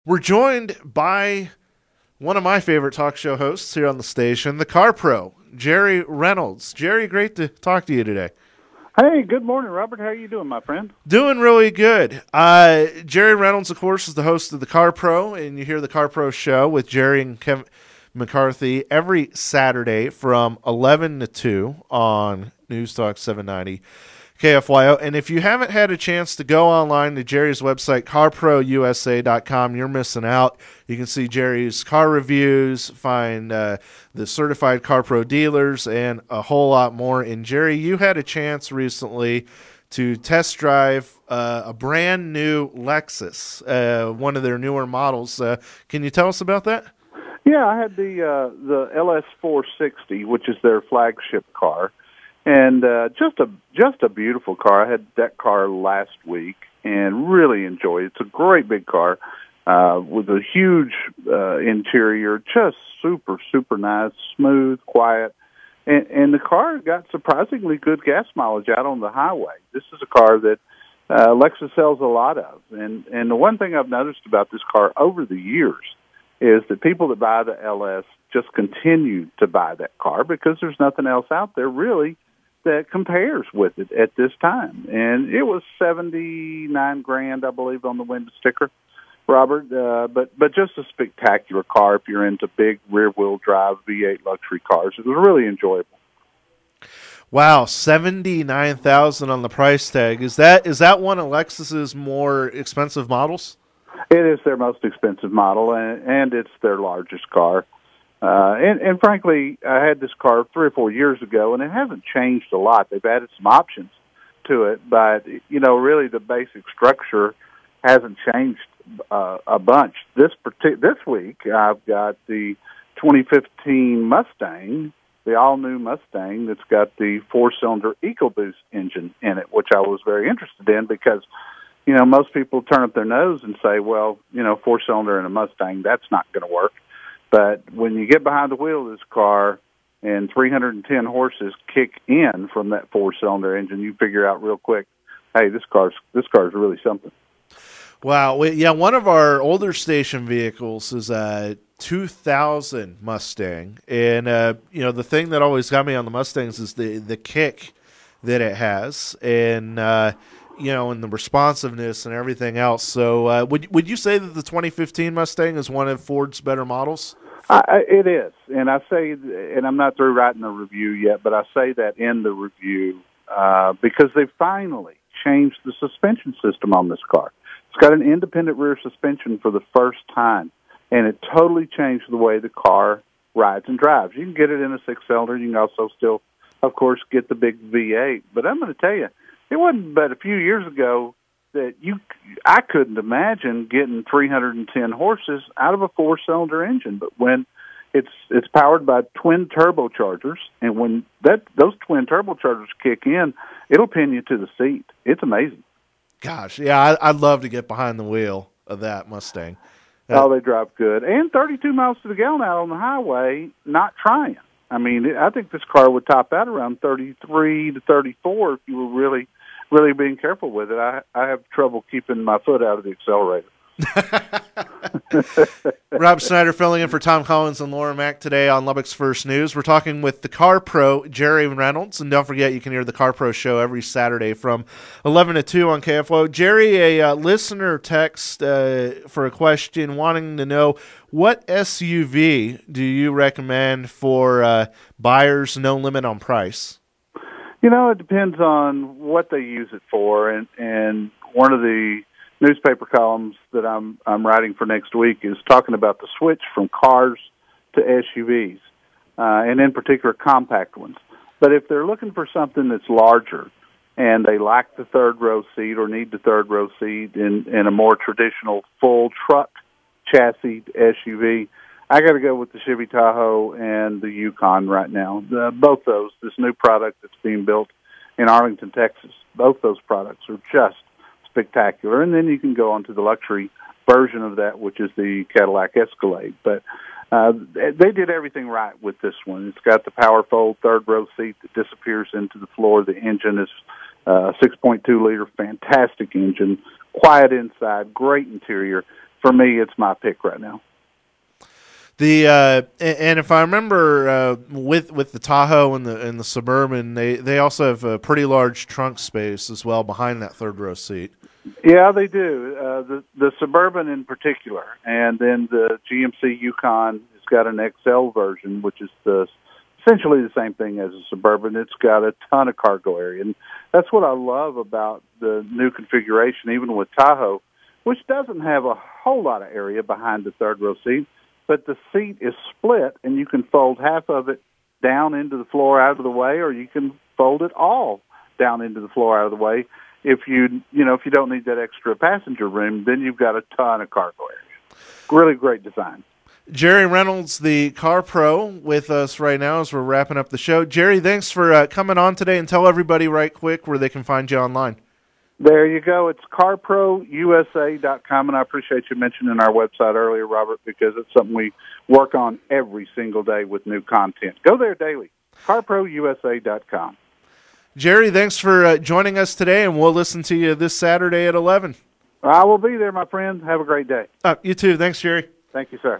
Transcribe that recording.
We're joined by one of my favorite talk show hosts here on the station, the Car Pro, Jerry Reynolds. Jerry, great to talk to you today. Hey, good morning, Robert. How are you doing, my friend? Doing really good. Jerry Reynolds, of course, is the host of the Car Pro, and you hear the Car Pro show with Jerry and Kevin McCarthy every Saturday from 11 to 2 on News Talk 790 KFYO. And if you haven't had a chance to go online to Jerry's website, carprousa.com, you're missing out. You can see Jerry's car reviews, find the certified Car Pro dealers, and a whole lot more. And Jerry, you had a chance recently to test drive a brand new Lexus, one of their newer models. Can you tell us about that? Yeah, I had the LS 460, which is their flagship car, and just a beautiful car. I had that car last week and really enjoyed it. It's a great big car with a huge interior, just super nice, smooth, quiet, and the car got surprisingly good gas mileage out on the highway. This is a car that Lexus sells a lot of, and the one thing I've noticed about this car over the years is that people that buy the LS just continue to buy that car because there's nothing else out there really that compares with it at this time. And it was $79,000, I believe, on the window sticker, Robert. But just a spectacular car if you're into big rear-wheel drive V8 luxury cars. It was really enjoyable. Wow, $79,000 on the price tag. Is that one of Lexus's more expensive models? It is their most expensive model, and it's their largest car. And frankly, I had this car 3 or 4 years ago, and it hasn't changed a lot. They've added some options to it, but, really the basic structure hasn't changed a bunch. This week, I've got the 2015 Mustang, the all-new Mustang that's got the 4-cylinder EcoBoost engine in it, which I was very interested in because most people turn up their nose and say, well, 4-cylinder in a Mustang, that's not going to work. But when you get behind the wheel of this car and 310 horses kick in from that 4-cylinder engine, you figure out real quick, hey, this car's really something. Wow. One of our older station vehicles is a 2000 Mustang. And, the thing that always got me on the Mustangs is the kick that it has. And, and the responsiveness and everything else. So would you say that the 2015 Mustang is one of Ford's better models? It is. And I say, and I'm not through writing the review yet, but I say that in the review because they finally changed the suspension system on this car. It's got an independent rear suspension for the first time, and it totally changed the way the car rides and drives. You can get it in a 6-cylinder. You can also still, of course, get the big V8. But I'm going to tell you, it wasn't but a few years ago that I couldn't imagine getting 310 horses out of a 4-cylinder engine. But when it's powered by twin turbochargers, and when those twin turbochargers kick in, it'll pin you to the seat. It's amazing. Gosh, yeah, I'd love to get behind the wheel of that Mustang. Oh, they drive good. And 32 miles to the gallon out on the highway, not trying. I mean, I think this car would top out around 33 to 34 if you were really being careful with it. I have trouble keeping my foot out of the accelerator. Rob Snyder filling in for Tom Collins and Laura Mack today on Lubbock's First News. We're talking with the Car Pro, Jerry Reynolds. And don't forget, you can hear the Car Pro show every Saturday from 11 to 2 on KFYO. Jerry, a listener text for a question wanting to know, what SUV do you recommend for buyers, no limit on price? It depends on what they use it for, and one of the newspaper columns that I'm writing for next week is talking about the switch from cars to SUVs, and in particular compact ones. But if they're looking for something that's larger and they lack the third row seat or need the third row seat in a more traditional full truck chassis SUV, I got to go with the Chevy Tahoe and the Yukon right now. Both those, this new product that's being built in Arlington, Texas, both those products are just spectacular. And then you can go on to the luxury version of that, which is the Cadillac Escalade. But they did everything right with this one. It's got the power fold third row seat that disappears into the floor. The engine is a 6.2-liter, fantastic engine, quiet inside, great interior. for me, it's my pick right now. And if I remember, with the Tahoe and the Suburban, they also have a pretty large trunk space as well behind that third row seat. Yeah, they do. The Suburban in particular, and then the GMC Yukon has got an XL version, which is essentially the same thing as a Suburban. It's got a ton of cargo area, and that's what I love about the new configuration, even with Tahoe, which doesn't have a whole lot of area behind the third row seat. But the seat is split, and you can fold half of it down into the floor out of the way, or you can fold it all down into the floor out of the way. If you don't need that extra passenger room, then you've got a ton of cargo area. Really great design. Jerry Reynolds, the Car Pro, with us right now as we're wrapping up the show. Jerry, thanks for coming on today, and tell everybody right quick where they can find you online. There you go. It's carprousa.com, and I appreciate you mentioning our website earlier, Robert, because it's something we work on every single day with new content. Go there daily, carprousa.com. Jerry, thanks for joining us today, and we'll listen to you this Saturday at 11. I will be there, my friend. Have a great day. You too. Thanks, Jerry. Thank you, sir.